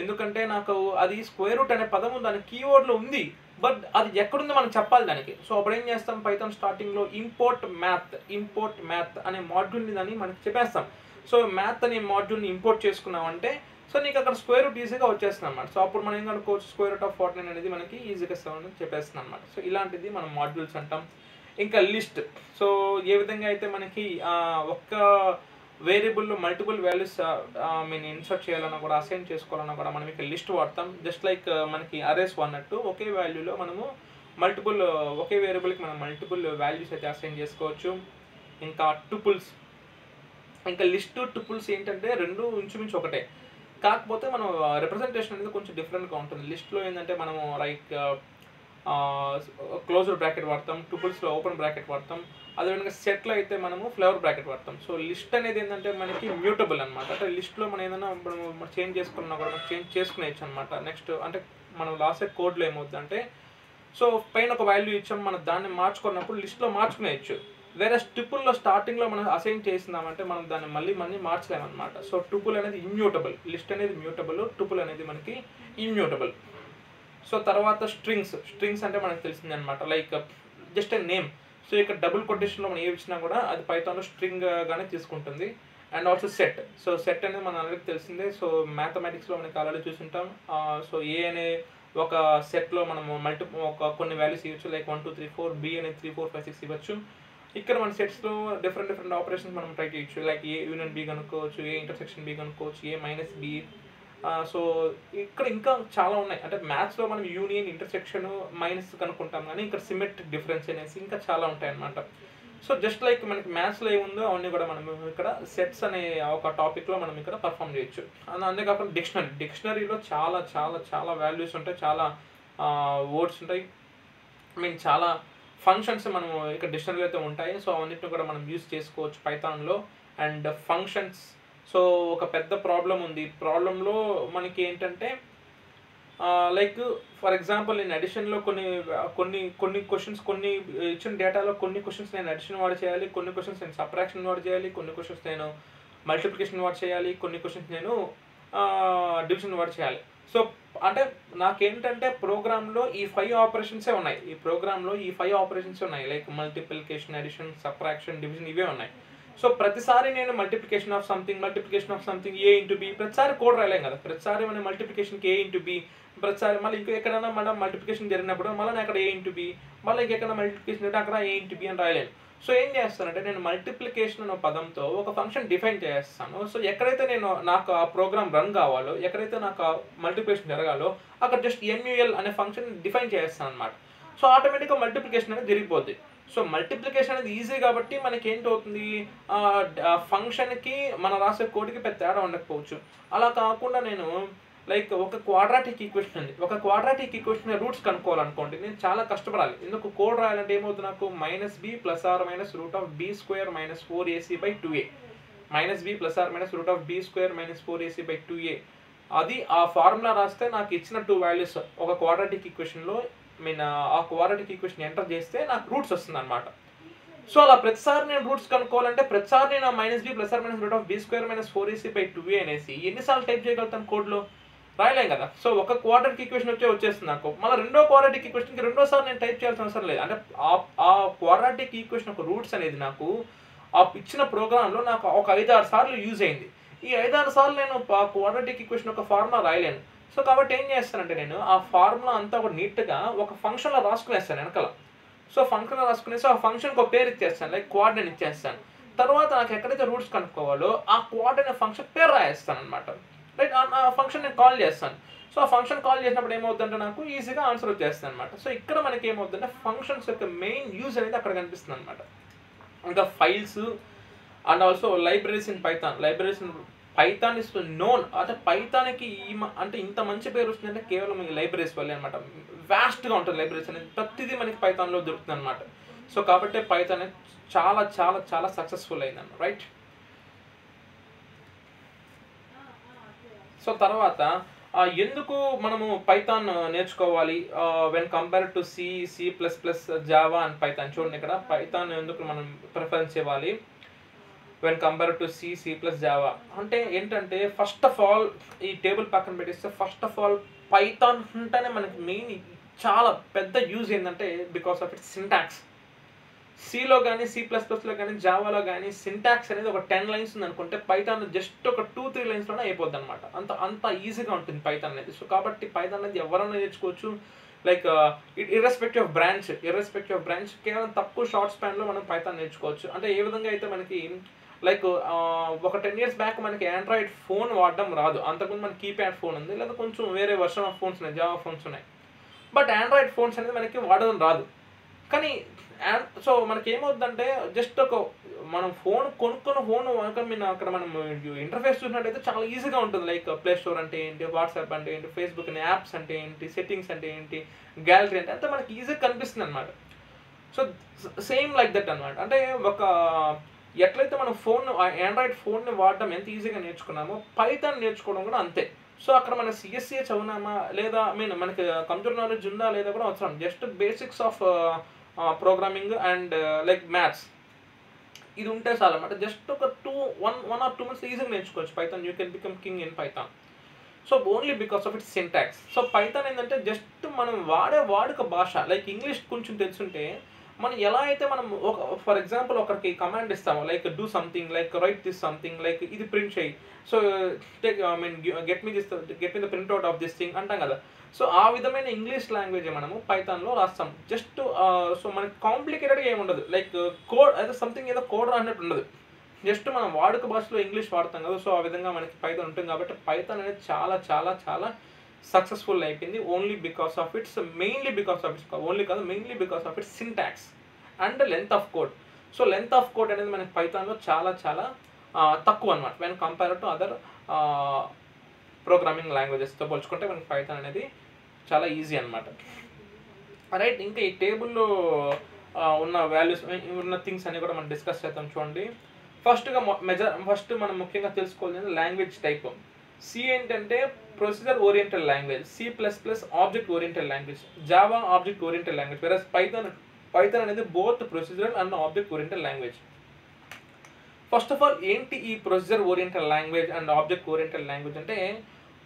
ఎందుకంటే నాకు అది స్క్వేర్ రూట్ అనే పదము దాని కీవర్డ్లో ఉంది, బట్ అది ఎక్కడుందో మనం చెప్పాలి దానికి. సో అప్పుడు ఏం చేస్తాం, పైథాన్ స్టార్టింగ్లో ఇంపోర్ట్ మ్యాథ్ అనే మాడ్యూల్ని దాన్ని మనకి చెప్పేస్తాం. సో మ్యాథ్ అనే మాడ్యూల్ని ఇంపోర్ట్ చేసుకున్నామంటే సో నీకు అక్కడ స్క్వేర్ రూట్ ఈజీగా వచ్చేస్తుంది అనమాట. సో అప్పుడు మనం ఏం కనుక్కోవచ్చు, స్క్వేర్ రూట్ ఆఫ్ 49 అనేది మనకి ఈజీగా 7 అని చెప్పేస్తుంది అనమాట. సో ఇలాంటిది మనం మాడ్యూల్స్ అంటాం. ఇంకా లిస్ట్, సో ఏ విధంగా అయితే మనకి ఒక్క వేరియబుల్లో మల్టిపుల్ వాల్యూస్ ఇన్సర్ట్ చేయాలన్నా కూడా, అసైన్ చేసుకోవాలన్నా కూడా మనం ఇక్కడ లిస్ట్ వాడతాం. జస్ట్ లైక్ మనకి అరేస్ అన్నట్టు ఒకే వాల్యూలో మనము ఒకే వేరియబుల్కి మనం మల్టిపుల్ వాల్యూస్ అయితే అసైన్ చేసుకోవచ్చు. ఇంకా టుపుల్స్, ఇంకా లిస్ట్ టుపుల్స్ ఏంటంటే రెండు ఇంచుమించు ఒకటే, కాకపోతే మనం రిప్రజెంటేషన్ అనేది కొంచెం డిఫరెంట్గా ఉంటుంది. లిస్ట్లో ఏంటంటే మనము లైక్ క్లోజ్డ్ బ్రాకెట్ వాడతాం, టుపుల్స్లో ఓపెన్ బ్రాకెట్ వాడతాం. అదేవిధంగా సెట్లో అయితే మనము ఫ్లవర్ బ్రాకెట్ వాడతాం. సో లిస్ట్ అనేది ఏంటంటే మనకి మ్యూటబుల్ అనమాట. అంటే లిస్ట్లో మనం ఏదైనా మనం చేంజ్ చేసుకున్నా కూడా మనం చేంజ్ చేసుకునేయచ్చు అనమాట. నెక్స్ట్ అంటే మనం లాస్ట్ కోడ్లో ఏమవుతుందంటే, సో పైన ఒక వాల్యూ ఇచ్చాం, మనం దాన్ని మార్చుకున్నప్పుడు లిస్ట్లో మార్చుకునేయచ్చు. వేరే టుపుల్లో స్టార్టింగ్లో మనం అసైన్ చేసినామంటే మనం దాన్ని మళ్ళీ మార్చలేమన్నమాట. సో టుపుల్ అనేది ఇమ్యూటబుల్, లిస్ట్ అనేది మ్యూటబుల్, టుపుల్ అనేది మనకి ఇమ్యూటబుల్. సో తర్వాత స్ట్రింగ్స్ అంటే మనకు తెలిసింది అనమాట, like just a name. So ఇక్కడ డబుల్ కొటేషన్లో మనం ఏ ఇచ్చినా కూడా అది పైథాన్లో స్ట్రింగ్గానే తీసుకుంటుంది. అండ్ ఆల్సో సెట్ అనేది మన అందరికి తెలిసిందే. సో మ్యాథమెటిక్స్లో మనకి ఆల్రెడీ చూసుంటాం. సో ఏ అనే ఒక సెట్లో మనము కొన్ని వాల్యూస్ ఇవ్వచ్చు, లైక్ 1 2 3 4, బి అనేది 3 4 5 6 ఇవ్వచ్చు. ఇక్కడ మన సెట్స్లో డిఫరెంట్ ఆపరేషన్స్ మనం ట్రై చేయొచ్చు, లైక్ ఏ యూనియన్ బి కనుక్కోవచ్చు, ఏ ఇంటర్సెక్షన్ బి కనుక్కోవచ్చు, ఏ మైనస్ బి. సో ఇక్కడ ఇంకా చాలా ఉన్నాయి. అంటే మ్యాథ్స్లో మనం యూనియన్, ఇంటర్సెక్షన్, మైనస్ కనుక్కుంటాం, కానీ ఇక్కడ సిమెట్రిక్ డిఫరెన్స్ అనేసి ఇంకా చాలా ఉంటాయి అన్నమాట. సో జస్ట్ లైక్ మనకి మ్యాథ్స్లో ఏముందో అవన్నీ కూడా మనం ఇక్కడ సెట్స్ అనే ఒక టాపిక్లో మనం ఇక్కడ పర్ఫామ్ చేయొచ్చు. అంతేకాకుండా డిక్షనరీలో చాలా చాలా చాలా వాల్యూస్ ఉంటాయి, చాలా వర్డ్స్ ఉంటాయి, చాలా ఫంక్షన్స్ మనం ఇక్కడ డిక్షనరీలో అయితే ఉంటాయి. సో అవన్నిటిని కూడా మనం యూజ్ చేసుకోవచ్చు పైథాన్లో. అండ్ ఫంక్షన్స్, సో ఒక పెద్ద ప్రాబ్లం ఉంది. ప్రాబ్లంలో మనకి ఏంటంటే లైక్ ఫర్ ఎగ్జాంపుల్ నేను అడిషన్లో కొన్ని క్వశ్చన్స్, కొన్ని ఇచ్చిన డేటాలో కొన్ని క్వశ్చన్స్ నేను అడిషన్ వాడు చేయాలి, కొన్ని క్వశ్చన్స్ నేను సబ్ట్రాక్షన్ వాడు చేయాలి, కొన్ని క్వశ్చన్స్ నేను మల్టిప్లికేషన్ వాడు చేయాలి, కొన్ని క్వశ్చన్స్ నేను డివిజన్ వాడు చేయాలి. సో అంటే నాకేంటంటే ప్రోగ్రాంలో ఈ 5 ఆపరేషన్సే ఉన్నాయి. Like multiplication, addition, subtraction, division, ఇవే ఉన్నాయి. సో ప్రతిసారి నేను multiplication of something A into B, ప్రతిసారి కోడ్ రాయలేం కదా. ప్రతిసారి మనం మల్టిప్లికేషన్కి ఏ ఇంటూ బి, ప్రతిసారి మళ్ళీ ఇంకో ఎక్కడైనా మనం మల్టిప్లికేషన్ జరిగినప్పుడు మళ్ళీ అక్కడ ఏ ఇంటూ బి, మళ్ళీ ఇంకెక్కడ మల్టిప్లికేషన్ అంటే అక్కడ ఏ ఇంటూ బి అని రాయలేను. సో ఏం చేస్తానంటే నేను మల్టిప్లికేషన్ అనే పదంతో ఒక ఫంక్షన్ డిఫైన్ చేస్తాను. సో ఎక్కడైతే నాకు ఆ ప్రోగ్రామ్ రన్ కావాలో, ఎక్కడైతే నాకు మల్టిప్లికేషన్ జరగాలో అక్కడ జస్ట్ MUL అనే ఫంక్షన్ డిఫైన్ చేస్తాను అనమాట. సో ఆటోమేటిక్గా మల్టిప్లికేషన్ అనేది జరిగిపోద్ది. సో మల్టిప్లికేషన్ అనేది ఈజీ కాబట్టి మనకి ఏంటవుతుంది, ఫంక్షన్కి మనం రాసే కోడ్కి పెద్ద తేడా ఉండకపోవచ్చు. అలా కాకుండా నేను లైక్ ఒక క్వాడ్రాటిక్ ఈక్వేషన్ రూట్స్ కనుక్కోవాలనుకోండి, నేను చాలా కష్టపడాలి. ఎందుకు కోడ్ రాయాలంటే ఏమవుతుంది, నాకు -b + r - √b² - 4ac/2a, -b + r - √b² - 4ac/2a. అది ఆ ఫార్ములా రాస్తే నాకు ఇచ్చిన 2 వాల్యూస్ ఒక క్వాడ్రాటిక్ ఈక్వేషన్లో ఆ క్వాడ్రాటిక్ ఈక్వేషన్ ఎంటర్ చేస్తే నాకు రూట్స్ వస్తుంది అనమాట. సో అలా ప్రతిసారి నేను రూట్స్ కనుక్కోవాలంటే ప్రతిసారి నేను minus B plus or minus root of B square minus 4ac/2a అనేసి ఎన్నిసార్లు టైప్ చేయగలుగుతాను కోడ్లో? రాయలేం కదా. సో ఒక క్వాడ్రాటిక్ ఈక్వేషన్ వచ్చేస్తుంది నాకు. మళ్ళీ రెండో క్వాడ్రాటిక్ ఈక్వేషన్కి రెండోసారి నేను టైప్ చేయాల్సిన అవసరం లేదు. అంటే ఆ క్వాడ్రాటిక్ ఈక్వేషన్ ఒక రూట్స్ అనేది నాకు ఆ ఇచ్చిన ప్రోగ్రాంలో నాకు ఒక 5-6 సార్లు యూజ్ అయింది. ఈ 5-6 సార్లు నేను ఆ క్వాడ్రాటిక్ ఈక్వేషన్ ఒక ఫార్ములా రాయలేను. సో కాబట్టి ఏం చేస్తానంటే నేను ఆ ఫార్ములా అంతా ఒక నీట్గా ఒక ఫంక్షన్లో రాసుకునేస్తాను వెనకాల. సో ఫంక్షన్లో రాసుకునేసి ఆ ఫంక్షన్కి ఒక పేరు ఇచ్చేస్తాను, లైక్ క్వాడ్ అని ఇచ్చేస్తాను. తర్వాత నాకు ఎక్కడైతే రూట్స్ కనుక్కోవాలో ఆ క్వాడ్ అనే ఫంక్షన్ పేరు రాయేస్తాను అనమాట. రైట్, ఆ ఫంక్షన్ నేను కాల్ చేస్తాను. సో ఆ ఫంక్షన్ కాల్ చేసినప్పుడు ఏమవుతుందంటే నాకు ఈజీగా ఆన్సర్ వచ్చేస్తుంది అనమాట. సో ఇక్కడ మనకి ఏమవుతుందంటే ఫంక్షన్స్ యొక్క మెయిన్ యూజ్ అనేది అక్కడ కనిపిస్తుంది అనమాట. ఇంకా files and also libraries in Python. Libraries in Python is known. అంటే పైథాన్కి అంటే ఇంత మంచి పేరు వస్తుందంటే కేవలం ఈ లైబ్రరీస్ వల్లే అనమాట. వాస్ట్గా ఉంటుంది లైబ్రరీస్ అనేది, ప్రతిదీ మనకి పైథాన్లో దొరుకుతుంది అనమాట. సో కాబట్టి పైథాన్ అనేది చాలా చాలా చాలా సక్సెస్ఫుల్ అయిందన్నమాట. రైట్, సో తర్వాత ఎందుకు మనము పైథాన్ నేర్చుకోవాలి when compare to C++, Java and Python? చూడండి ఇక్కడ పైథాన్ ఎందుకు మనం ప్రిఫరెన్స్ ఇవ్వాలి when compare to C++, Java అంటే ఏంటంటే ఫస్ట్ ఆఫ్ ఆల్ ఈ టేబుల్ పక్కన పెట్టేస్తే ఫస్ట్ ఆఫ్ ఆల్ పైథాన్ అంటేనే మనకి మెయిన్ చాలా పెద్ద యూజ్ ఏంటంటే బికాస్ ఆఫ్ ఇట్స్ సింటాక్స్. సిలో కానీ C++లో కానీ జావాలో కానీ సింటాక్స్ అనేది ఒక 10 లైన్స్ ఉంది అనుకుంటే పైథాన్ జస్ట్ ఒక 2-3 లైన్స్లోనే అయిపోద్ది అనమాట. అంత ఈజీగా ఉంటుంది పైథాన్ అనేది. సో కాబట్టి పైథాన్ అనేది ఎవరైనా నేర్చుకోవచ్చు. లైక్ ఇర్రెస్పెక్టివ్ ఆఫ్ బ్రాంచ్ కేవలం తక్కువ షార్ట్ స్పాన్లో మనం పైథాన్ నేర్చుకోవచ్చు. అంటే ఏ విధంగా అయితే మనకి లైక్ ఒక 10 years బ్యాక్ మనకి ఆండ్రాయిడ్ ఫోన్ వాడడం రాదు. అంతకుముందు మనకి కీప్యాడ్ ఫోన్ ఉంది, లేదా కొంచెం వేరే వర్షన్ ఆఫ్ ఫోన్స్ ఉన్నాయి, జావా ఫోన్స్ ఉన్నాయి. బట్ ఆండ్రాయిడ్ ఫోన్స్ అనేది మనకి వాడడం రాదు. కానీ సో మనకి ఏమవుతుందంటే జస్ట్ ఒక మనం ఫోన్ కొనుక్కున్న ఫోన్ అక్కడ మనం ఇంటర్ఫేస్ చూసినట్టయితే చాలా ఈజీగా ఉంటుంది. లైక్ ప్లే స్టోర్ అంటే ఏంటి, వాట్సాప్ అంటే ఏంటి, ఫేస్బుక్ అనే యాప్స్ అంటే ఏంటి, సెట్టింగ్స్ అంటే ఏంటి, గ్యాలరీ అంటే అంతా మనకి ఈజీగా కనిపిస్తుంది అనమాట. సో సేమ్ లైక్ దట్ అనమాట. అంటే ఒక ఎట్లయితే మనం ఆండ్రాయిడ్ ఫోన్ని వాడడం ఎంత ఈజీగా నేర్చుకున్నామో పైథాన్ నేర్చుకోవడం కూడా అంతే. సో అక్కడ మన CSCA చదివినామా లేదా మనకి కంప్యూటర్ నాలెడ్జ్ ఉందా లేదా కూడా అవసరం. Just basics of programming and like maths ఇది ఉంటే చాలు అనమాట. జస్ట్ ఒక 1 or 2 months ఈజీగా నేర్చుకోవచ్చు Python. You can become king in Python. So only because of its syntax. So Python ఏంటంటే జస్ట్ మనం వాడుక భాష. లైక్ ఇంగ్లీష్ కొంచెం తెలుసుంటే మనం ఎలా అయితే మనం ఫర్ ఎగ్జాంపుల్ ఒకరికి కమాండ్ ఇస్తాము, like do something, like right this something, like ఇది ప్రింట్ చేయి, so get me the print out of this thing అంటాం కదా. సో ఆ విధమైన ఇంగ్లీష్ లాంగ్వేజ్ మనము పైథాన్లో రాస్తాం. జస్ట్ సో మనకి కాంప్లికేటెడ్గా ఏమి ఉండదు. లైక్ కోడ్ అయితే సంథింగ్ ఏదో కోడ్ రానట్టు ఉండదు. జస్ట్ మనం వాడుక భాషలో ఇంగ్లీష్ వాడతాం కదా. సో ఆ విధంగా మనకి పైథాన్ ఉంటుంది. కాబట్టి పైథాన్ అనేది చాలా చాలా చాలా సక్సెస్ఫుల్ అయిపోయింది only because of its mainly because of its syntax and length of code. So length of code అనేది మనకి పైథాన్లో చాలా చాలా తక్కువ అనమాట. When compare to other programming లాంగ్వేజెస్తో పోల్చుకుంటే మనకి పైథాన్ అనేది చాలా ఈజీ అనమాట. రైట్, ఇంకా ఈ టేబుల్లో ఉన్న వాల్యూస్ ఉన్న థింగ్స్ అన్ని కూడా మనం డిస్కస్ చేద్దాం. చూడండి, ఫస్ట్ మనం ముఖ్యంగా తెలుసుకోవాల్సింది లాంగ్వేజ్ టైప్. సి ఏంటంటే procedure oriented language, C++ object oriented language, Java object oriented language, versus Python అనేది both procedural and object oriented language. First of all ఏంటి ఈ procedure oriented language and object oriented language అంటే,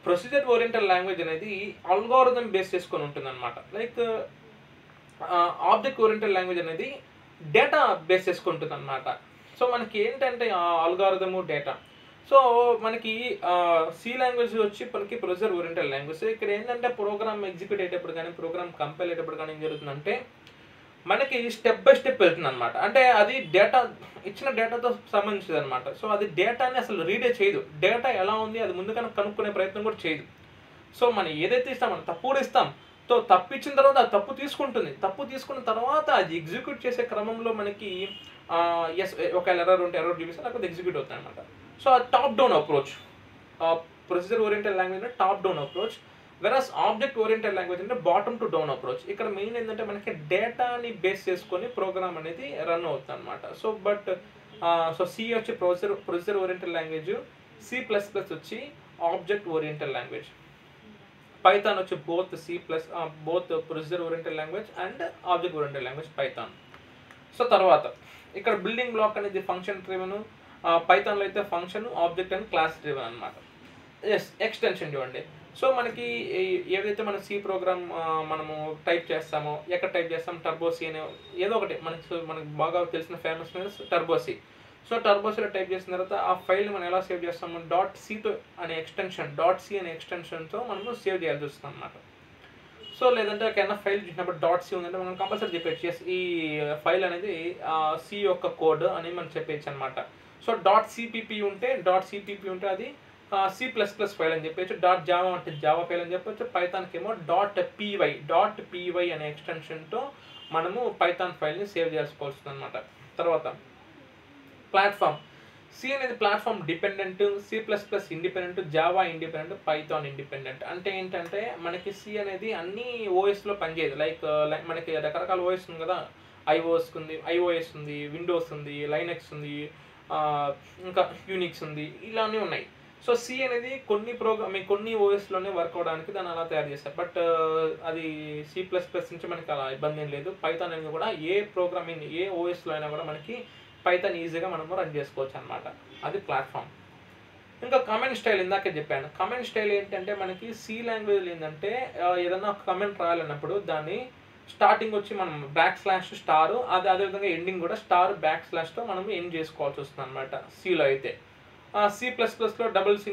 procedure oriented language అనేది algorithm base చేసుకొని ఉంటుంది అనమాట. Like object oriented language అనేది data base చేసుకుంటుంది అనమాట. సో మనకి ఏంటంటే అల్గోరిథము డేటా. సో మనకి సి లాంగ్వేజ్ వచ్చి మనకి ప్రొసీజర్ ఓరియంటెడ్ లాంగ్వేజ్. ఇక్కడ ఏంటంటే ప్రోగ్రామ్ ఎగ్జిక్యూట్ అయ్యేటప్పుడు కానీ ప్రోగ్రామ్ కంపైల్ అయ్యేటప్పుడు కానీ ఏం జరుగుతుందంటే మనకి స్టెప్ బై స్టెప్ వెళ్తుంది అనమాట. అంటే అది డేటా ఇచ్చిన డేటాతో సంబంధించింది అనమాట. సో అది డేటాని అసలు రీడే చేయదు. డేటా ఎలా ఉంది అది ముందుగానే కనుక్కునే ప్రయత్నం కూడా చేయదు. సో మనం ఏదైతే ఇస్తాం మనం తప్పు కూడా ఇస్తాం. సో తప్పు ఇచ్చిన తర్వాత అది తప్పు తీసుకుంటుంది. తప్పు తీసుకున్న తర్వాత అది ఎగ్జిక్యూట్ చేసే క్రమంలో మనకి ఒకవేళ ఎర్రర్ ఉంటే ఎర్రర్ చూపిస్తే లేకపోతే ఎగ్జిక్యూట్ అవుతుంది అనమాట. సో అది top down approach. Procedure oriented language అంటే top down approach, వెరస్ object oriented language అంటే బాటమ్ టు డౌన్ అప్రోచ్. ఇక్కడ మెయిన్ ఏంటంటే మనకి డేటాని బేస్ చేసుకొని ప్రోగ్రామ్ అనేది రన్ అవుతుంది అనమాట. సో బట్ సి వచ్చి ప్రొసీజర్ ఓరియంటెడ్ లాంగ్వేజ్, C++ వచ్చి ఆబ్జెక్ట్ ఓరియంటెడ్ లాంగ్వేజ్, పైథాన్ వచ్చి both procedure oriented language and object oriented language Python. So తర్వాత ఇక్కడ బిల్డింగ్ బ్లాక్ అనేది ఫంక్షన్ డ్రివెన్, పైథాన్లో అయితే function, object and class driven అనమాట. ఎక్స్టెన్షన్ చూడండి. So మనకి ఏదైతే మన సి ప్రోగ్రామ్ మనము టైప్ చేస్తామో, ఎక్కడ టైప్ చేస్తాం, టర్బోసి అనే ఏదో ఒకటి మనకు బాగా తెలిసిన ఫేమస్ టర్బోసి. సో టర్బోసిలో టైప్ చేసిన తర్వాత ఆ ఫైల్ని మనం ఎలా సేవ్ చేస్తాము, .c అనే ఎక్స్టెన్షన్తో మనము సేవ్ చేయాల్సి వస్తుంది అనమాట. సో లేదంటే ఏదైనా ఫైల్ చూసినప్పుడు .c ఉందంటే మనం కంపల్సరీ చెప్పేసి ఈ ఫైల్ అనేది సి యొక్క కోడ్ అని మనం చెప్పేయచ్చు అనమాట. సో .cpp ఉంటే అది C++ ఫైల్ అని చెప్పచ్చు, .java అంటే జావా ఫైల్ అని చెప్పొచ్చు, పైథాన్కి ఏమో .py అనే ఎక్స్టెన్షన్తో మనము పైథాన్ ఫైల్ని సేవ్ చేసుకోవాల్సింది అనమాట. తర్వాత ప్లాట్ఫామ్, సి అనేది platform dependent, C++ independent, Java independent, Python independent. అంటే ఏంటంటే మనకి సి అనేది అన్ని ఓఎస్లో పనిచేయదు. లైక్ మనకి రకరకాల ఓఎస్ ఉంది కదా, iOS ఉంది, విండోస్ ఉంది, లైనక్స్ ఉంది, ఇంకా యూనిక్స్ ఉంది, ఇలానే ఉన్నాయి. సో సి అనేది కొన్ని ఓఎస్లోనే వర్క్ అవడానికి దాన్ని అలా తయారు చేస్తారు. బట్ అది C++ నుంచి మనకి అలా ఇబ్బంది ఏం లేదు. పైథాన్ అనేది కూడా ఏ ఓఎస్లో అయినా కూడా మనకి పైథాన్ ఈజీగా మనము రన్ చేసుకోవచ్చు అనమాట. అది ప్లాట్ఫామ్. ఇంకా కమెంట్ స్టైల్ ఇందాకే చెప్పాను. కమెంట్ స్టైల్ ఏంటంటే మనకి సి లాంగ్వేజ్లో ఏంటంటే ఏదన్నా ఒక కమెంట్ రాయాలన్నప్పుడు దాన్ని స్టార్టింగ్ వచ్చి మనం /* అదేవిధంగా ఎండింగ్ కూడా */తో మనం ఎండ్ చేసుకోవాల్సి వస్తుంది అనమాట సిలో అయితే. C++లో డబుల్ //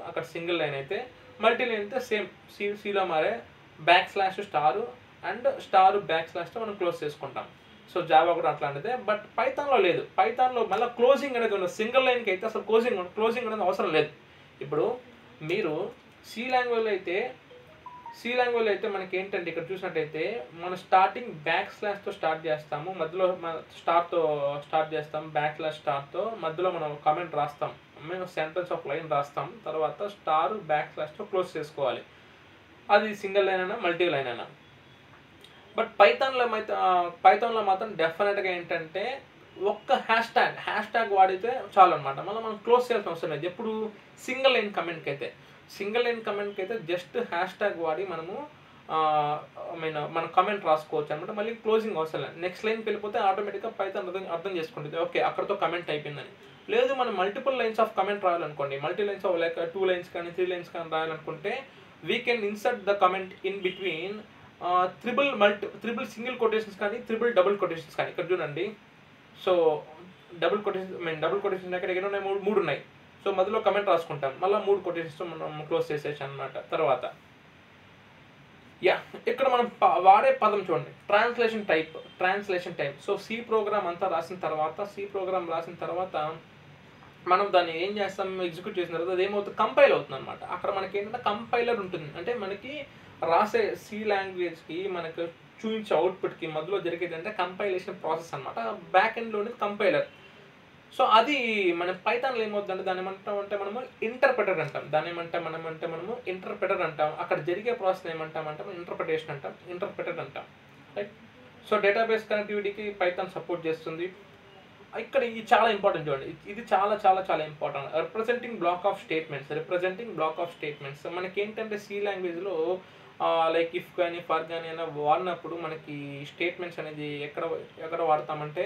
అక్కడ సింగిల్ లైన్ అయితే, మల్టీ లైన్ అయితే సేమ్ సిలో మారే /* అండ్ */తో మనం క్లోజ్ చేసుకుంటాం. సో జావా కూడా అట్లాంటిదే. బట్ పైథాన్లో లేదు. పైథాన్లో మళ్ళీ క్లోజింగ్ అనేది ఉంది. సింగిల్ లైన్కి అయితే అసలు క్లోజింగ్ అనేది అవసరం లేదు. ఇప్పుడు మీరు సి లాంగ్వేజ్లో అయితే మనకి ఏంటంటే ఇక్కడ చూసినట్టయితే మనం స్టార్టింగ్ // స్టార్ట్ చేస్తాము, మధ్యలో స్టార్తో స్టార్ట్ చేస్తాం, /*తో మధ్యలో మనం కామెంట్ రాస్తాం, మేము సెంటెన్స్ ఆఫ్ లైన్ రాస్తాం, తర్వాత //తో క్లోజ్ చేసుకోవాలి. అది సింగిల్ లైన్ అయినా మల్టీ లైన్ అయినా. బట్ పైథాన్లో మాత్రం డెఫినెట్గా ఏంటంటే ఒక్క హ్యాష్ ట్యాగ్ వాడితే చాలు అనమాట. మనం క్లోజ్ చేయాల్సిన అవసరం లేదు. ఎప్పుడు సింగిల్ లైన్ కమెంట్కి అయితే జస్ట్ హ్యాష్ ట్యాగ్ వాడి మనము మనం కమెంట్ రాసుకోవచ్చు అనమాట. మళ్ళీ క్లోజింగ్ అవసరం లేదు. నెక్స్ట్ లైన్కి వెళ్ళిపోతే ఆటోమేటిక్గా పైథాన్ అర్థం చేసుకుంటుంది, ఓకే అక్కడతో కమెంట్ అయిపోయిందని. లేదు మనం మల్టిపుల్ లైన్స్ ఆఫ్ కమెంట్ రాయాలనుకోండి, లైక్ 2 లైన్స్ కానీ 3 లైన్స్ కానీ రాయాలనుకుంటే we can insert the comment in between triple single quotations కానీ డబుల్ కొటేషన్స్ కానీ. ఇక్కడ చూడండి. సో డబుల్ కొటేషన్స్ ఇక్కడ ఎన్ని ఉన్నాయి, 3 ఉన్నాయి. సో మధ్యలో కమెంట్ రాసుకుంటాం, మళ్ళీ 3 కొటేషన్స్తో మనం క్లోజ్ చేసేసి అనమాట. తర్వాత ఇక్కడ మనం వాడే పదం చూడండి, translation type. So C program రాసిన తర్వాత మనం దాన్ని ఏం చేస్తాం, ఎగ్జిక్యూట్ చేసిన తర్వాత అది ఏమవుతుంది, కంపైల్ అవుతుంది అనమాట. అక్కడ మనకి ఏంటంటే కంపైలర్ ఉంటుంది. అంటే మనకి రాసే సి లాంగ్వేజ్కి మనకు చూపించే అవుట్పుట్కి మధ్యలో జరిగేది అంటే కంపైలేషన్ ప్రాసెస్ అనమాట. బ్యాక్ ఎండ్లోనే కంపైలర్. సో అది మన పైథాన్లో ఏమవుతుందంటే దాన్ని ఏమంటామంటే మనము ఇంటర్ప్రెటర్ అంటాం. అక్కడ జరిగే ప్రాసెస్ ఏమంటామంటే ఇంటర్ప్రెటర్ అంటాం, రైట్. సో డేటాబేస్ కనెక్టివిటీకి పైథాన్ సపోర్ట్ చేస్తుంది. ఇక్కడ ఇది చాలా ఇంపార్టెంట్ చూడండి, ఇది చాలా చాలా చాలా important. Representing black of statements మనకి ఏంటంటే సి లాంగ్వేజ్లో లైక్ ఇఫ్ కానీ ఫర్ కానీ అయినా వాడినప్పుడు మనకి స్టేట్మెంట్స్ అనేది ఎక్కడ వాడతామంటే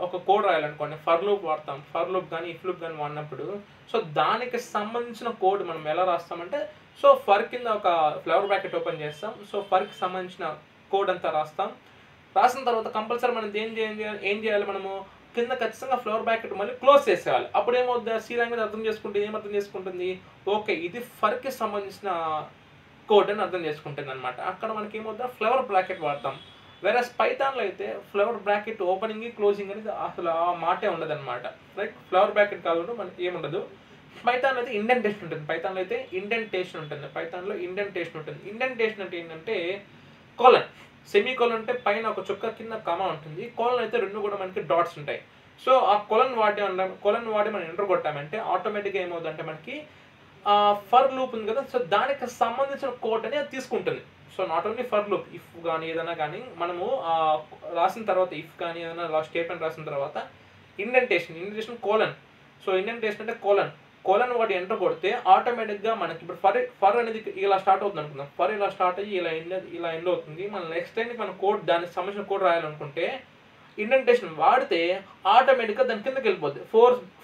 ఒక కోడ్ రాయాలనుకోండి, ఫర్ లూప్ వాడతాం. ఫర్ లూప్ కానీ ఇఫ్ లూప్ కానీ వాడినప్పుడు సో దానికి సంబంధించిన కోడ్ మనం ఎలా రాస్తామంటే, సో ఫర్ కింద ఒక ఫ్లవర్ బ్రాకెట్ ఓపెన్ చేస్తాం. సో ఫర్కి సంబంధించిన కోడ్ అంతా రాసిన తర్వాత కంపల్సరీ మనం ఏం చేయాలి, మనము కింద ఖచ్చితంగా ఫ్లవర్ బ్రాకెట్ మళ్ళీ క్లోజ్ చేసేయాలి. అప్పుడు ఏమవుతుంది, సి లాంగ్వేజ్ అర్థం చేసుకుంటుంది, ఓకే ఇది ఫర్కి సంబంధించిన కోడ్ అని అర్థం చేసుకుంటుంది అనమాట. అక్కడ మనకి ఏమవుతుంది, ఫ్లవర్ బ్రాకెట్ వాడతాం. వేరే పైథాన్లో అయితే ఫ్లవర్ బ్రాకెట్ ఓపెనింగ్ క్లోజింగ్ అనేది అసలు ఆ మాటే ఉండదు అనమాట, రైట్. ఫ్లవర్ బ్రాకెట్ కాదు మనకి ఏముండదు. పైథాన్లో అయితే ఇండెంటేషన్ ఉంటుంది. ఇండెంటేషన్ అంటే ఏంటంటే కోలన్, సెమీకోలన్ అంటే పైన ఒక చుక్క కింద కామా ఉంటుంది, కోలన్ అయితే 2 కూడా మనకి డాట్స్ ఉంటాయి. సో ఆ కోలన్ వాడి మనం ఎంటర్ కొట్టామంటే ఆటోమేటిక్గా ఏమవుతుందంటే మనకి ఫర్ లూప్ ఉంది కదా, సో దానికి సంబంధించిన కోడ్ అని అది తీసుకుంటుంది. So not only for loop, if కానీ ఏదైనా కానీ మనము రాసిన తర్వాత ఇఫ్ కానీ ఏదైనా స్టేట్మెంట్ రాసిన తర్వాత ఇండెంటేషన్ కోలన్. సో ఇండెంటేషన్ అంటే కోలన్ వాటి ఎంటర్ కొడితే ఆటోమేటిక్గా మనకి ఇప్పుడు ఫర్ అనేది ఇలా స్టార్ట్ అవుతుంది అనుకుందాం. ఫర్ ఇలా స్టార్ట్ అయ్యి ఇలా ఎండ్ అవుతుంది. మనం నెక్స్ట్ టైంకి మనం కోడ్ దానికి సంబంధించిన కోడ్ రాయాలనుకుంటే ఇండెంటేషన్ వాడితే ఆటోమేటిక్గా దాని కిందకి వెళ్ళిపోద్ది.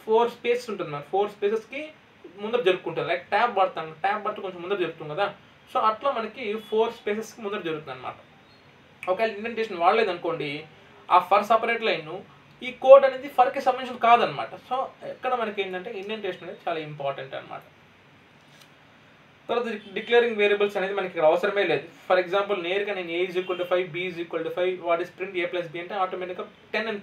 ఫోర్ స్పేసెస్ ఉంటుంది మరి 4 స్పేసెస్కి ముందర జరుపుకుంటుంది. లైక్ ట్యాబ్ వాడితే కొంచెం ముందర జరుగుతుంది కదా. సో అట్లా మనకి 4 స్పేసెస్కి ముందర జరుగుతుంది అనమాట. ఒకవేళ ఇండెంటేషన్ వాడలేదు అనుకోండి, ఆ ఫర్ సపరేట్ లైన్ ఈ కోడ్ అనేది ఫర్కి సంబంధించిన కాదనమాట. సో ఇక్కడ మనకి ఏంటంటే ఇండెంటేషన్ అనేది చాలా ఇంపార్టెంట్ అనమాట. తర్వాత డిక్లేరింగ్ వేరియబుల్స్ అనేది మనకి ఇక్కడ అవసరమే లేదు. ఫర్ ఎగ్జాంపుల్ నేరుగా నేను A = 5 B = 5 what is print A + B అంటే ఆటోమేటిక్గా 10 అని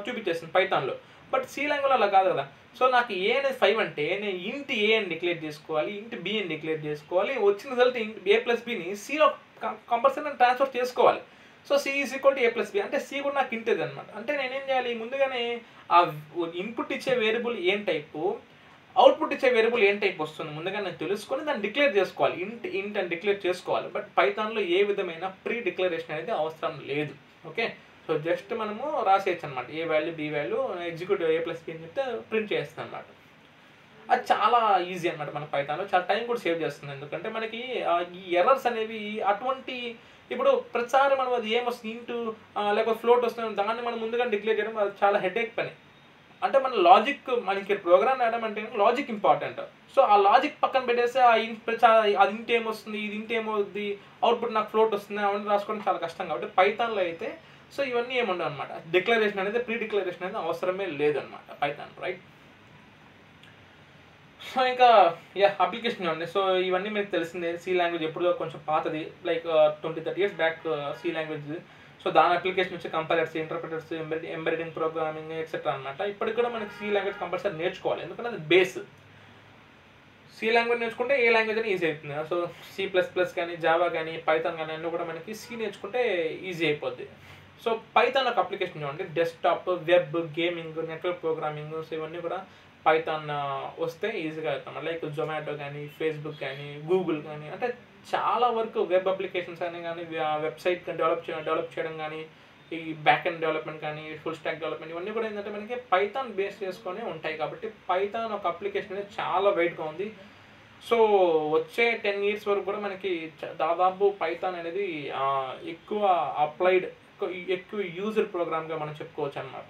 చూపించేస్తుంది పైథాన్లో. బట్ సి లాంగ్వేజ్లో అలా కాదు కదా. సో నాకు A అనేది 5 అంటే నేను ఇంట్ A అని డిక్లేర్ చేసుకోవాలి, ఇంట్ B అని డిక్లేర్ చేసుకోవాలి, వచ్చిన రిజల్ట్ A + Bని Cలో కంపల్సరీ నేను ట్రాన్స్ఫర్ చేసుకోవాలి. సో C = A + B అంటే C కూడా నాకు ఇంటేది అనమాట. అంటే నేనేం చేయాలి, ముందుగానే ఆ ఇన్పుట్ ఇచ్చే వేరియబుల్ ఏం టైపు, అవుట్పుట్ ఇచ్చే వేరియబుల్ ఏం టైప్ వస్తుంది ముందుగా నేను తెలుసుకొని దాన్ని డిక్లేర్ చేసుకోవాలి. ఇంట్ అని డిక్లేర్ చేసుకోవాలి. బట్ పైథాన్లో ఏ విధమైన ప్రీ డిక్లరేషన్ అనేది అవసరం లేదు. ఓకే, సో జస్ట్ మనము రాసేయచ్చు అనమాట. A value B value execute A + B అని చెప్తే ప్రింట్ చేస్తాను అనమాట. అది చాలా ఈజీ అనమాట. మన పైథాన్లో చాలా టైం కూడా సేవ్ చేస్తుంది. ఎందుకంటే మనకి ఈ ఎర్రర్స్ అనేవి అటువంటి ఇప్పుడు ప్రతిసారి మనం అది ఏమొస్తుంది ఇంటూ లేకపోతే ఫ్లోట్ వస్తుంది దాన్ని మనం ముందుగా డిక్లేర్ చేయడం అది చాలా హెడేక్ పని. అంటే మన లాజిక్ మనకి ప్రోగ్రామ్ రాయడం అంటే లాజిక్ ఇంపార్టెంట్. సో ఆ లాజిక్ పక్కన పెట్టేసి అది ఇంటి ఏమొస్తుంది, ఇది ఇంటి ఏమవుద్ది, అవుట్పుట్ నాకు ఫ్లోట్ వస్తుంది అవన్నీ రాసుకోవడం చాలా కష్టం. కాబట్టి పైథాన్లో అయితే సో ఇవన్నీ ఏముండవు అనమాట. డిక్లరేషన్ అనేది ప్రీ డిక్లరేషన్ అనేది అవసరమే లేదనమాట పైథాన్, రైట్. సో ఇంకా అప్లికేషన్ ఉంది. సో ఇవన్నీ మీకు తెలిసిందే. సి లాంగ్వేజ్ ఎప్పుడో కొంచెం పాతది, like 20-30 years back C language. So దాని అప్లికేషన్ వచ్చి compilers, interpreters, embedding programming etcetera అనమాట. ఇప్పటికి కూడా మనకి సి లాంగ్వేజ్ కంపల్సరీ నేర్చుకోవాలి. ఎందుకంటే అది బేస్. సి లాంగ్వేజ్ నేర్చుకుంటే ఏ లాంగ్వేజ్ అని ఈజీ అవుతుంది. సో C++ కానీ జావా కానీ పైథాన్ కానీ అన్నీ కూడా మనకి సి నేర్చుకుంటే ఈజీ అయిపోద్ది. సో పైథాన్ ఒక అప్లికేషన్ చూడండి. Desktop, web, gaming, network programming, so ఇవన్నీ కూడా పైథాన్ వస్తే ఈజీగా అవుతాం. లైక్ జొమాటో కానీ, ఫేస్బుక్ కానీ, గూగుల్ కానీ, అంటే చాలా వరకు వెబ్ అప్లికేషన్స్ అని కానీ, వెబ్సైట్ డెవలప్ చేయడం కానీ, ఈ బ్యాక్ ఎండ్ డెవలప్మెంట్ కానీ, ఫుల్ స్టాక్ డెవలప్మెంట్ ఇవన్నీ కూడా ఏంటంటే మనకి పైథాన్ బేస్ చేసుకొని ఉంటాయి. కాబట్టి పైథాన్ ఒక అప్లికేషన్ అనేది చాలా వెయిట్గా ఉంది. సో వచ్చే 10 years వరకు కూడా మనకి దాదాపు పైథాన్ అనేది ఎక్కువ అప్లైడ్, ఎక్కువ యూజర్ ప్రోగ్రామ్గా మనం చెప్పుకోవచ్చు అనమాట.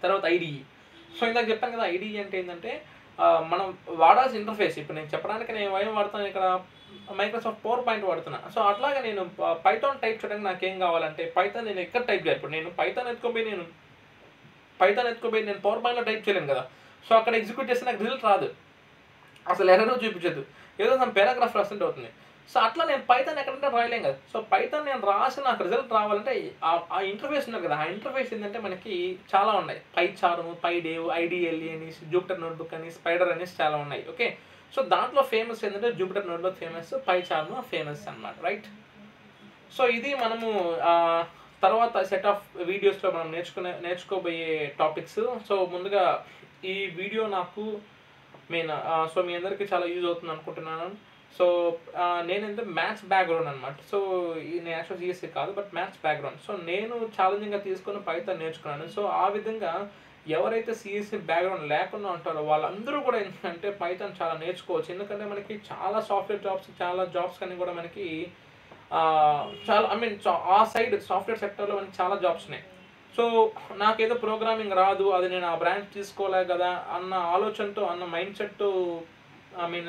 తర్వాత IDE. సో ఇందాక చెప్పాను కదా, IDE అంటే ఏంటంటే మనం వాడాల్సిన ఇంటర్ఫేస్. ఇప్పుడు నేను చెప్పడానికి నేను ఏం వాడుతాను, ఇక్కడ మైక్రోసాఫ్ట్ పవర్ పాయింట్ వాడుతున్నా. సో అట్లాగే నేను పైథాన్ టైప్ చేయడానికి నాకేం కావాలంటే పైథాన్ నేను ఎక్కడ టైప్ చేయాలి. ఇప్పుడు నేను పైథాన్ ఎత్తుకోపోయి నేను పవర్ పాయింట్లో టైప్ చేయలేను కదా. సో అక్కడ ఎగ్జిక్యూట్ చేస్తే నాకు రిజల్ట్ రాదు, అసలు ఎర్రర్ చూపించదు, ఏదో నా పారాగ్రాఫ్ రాస్తుంటే అవుతుంది. సో అట్లా నేను పైథాన్ ఎక్కడంటే రాయలేం కదా. సో పైథాన్ నేను రాసి నాకు రిజల్ట్ రావాలంటే ఆ ఇంటర్ఫేస్ ఉంది కదా, ఆ ఇంటర్ఫేస్ ఏంటంటే మనకి చాలా ఉన్నాయి. పైచార్మ్, పైడేవ్, IDLE అని, జూపిటర్ నోట్బుక్ అని, స్పైడర్ అనేసి చాలా ఉన్నాయి. ఓకే, సో దాంట్లో ఫేమస్ ఏంటంటే జూపిటర్ నోట్బుక్ ఫేమస్, పైచార్మ్ ఫేమస్ అన్నమాట, రైట్. సో ఇది మనము తర్వాత సెట్ ఆఫ్ వీడియోస్లో మనం నేర్చుకోబోయే టాపిక్స్. సో ముందుగా ఈ వీడియో నాకు సో మీ అందరికీ చాలా యూజ్ అవుతుంది అనుకుంటున్నాను. సో నేనంటే మ్యాథ్స్ బ్యాక్గ్రౌండ్ అనమాట. సో నేను యాక్చువల్ CSE కాదు, బట్ మ్యాథ్స్ బ్యాక్గ్రౌండ్. సో నేను ఛాలెంజింగ్గా తీసుకొని పైథాన్ నేర్చుకున్నాను. సో ఆ విధంగా ఎవరైతే CSE బ్యాక్గ్రౌండ్ లేకుండా ఉంటారో వాళ్ళందరూ కూడా ఏంటంటే పైథాన్ చాలా నేర్చుకోవచ్చు. ఎందుకంటే మనకి చాలా సాఫ్ట్వేర్ జాబ్స్, చాలా జాబ్స్ కానీ కూడా మనకి చాలా ఆ సైడ్ సాఫ్ట్వేర్ సెక్టర్లో మనకి చాలా జాబ్స్ ఉన్నాయి. సో నాకేదో ప్రోగ్రామింగ్ రాదు, అది నేను ఆ బ్రాంచ్ తీసుకోలే కదా అన్న ఆలోచనతో, అన్న మైండ్ సెట్తో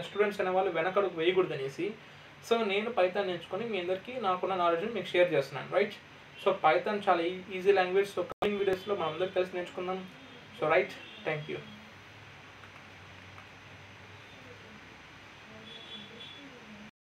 స్టూడెంట్స్ అనే వాళ్ళు వెనకడుగు వేయకూడదు అనేసి సో నేను పైథాన్ నేర్చుకొని మీ అందరికీ నాకున్న నాలెడ్జ్ని మీకు షేర్ చేస్తున్నాను, రైట్. సో పైథాన్ చాలా ఈజీ లాంగ్వేజ్. సో కమింగ్ వీడియోస్లో మనం అందరూ కలిసి నేర్చుకుందాం. So right, thank you.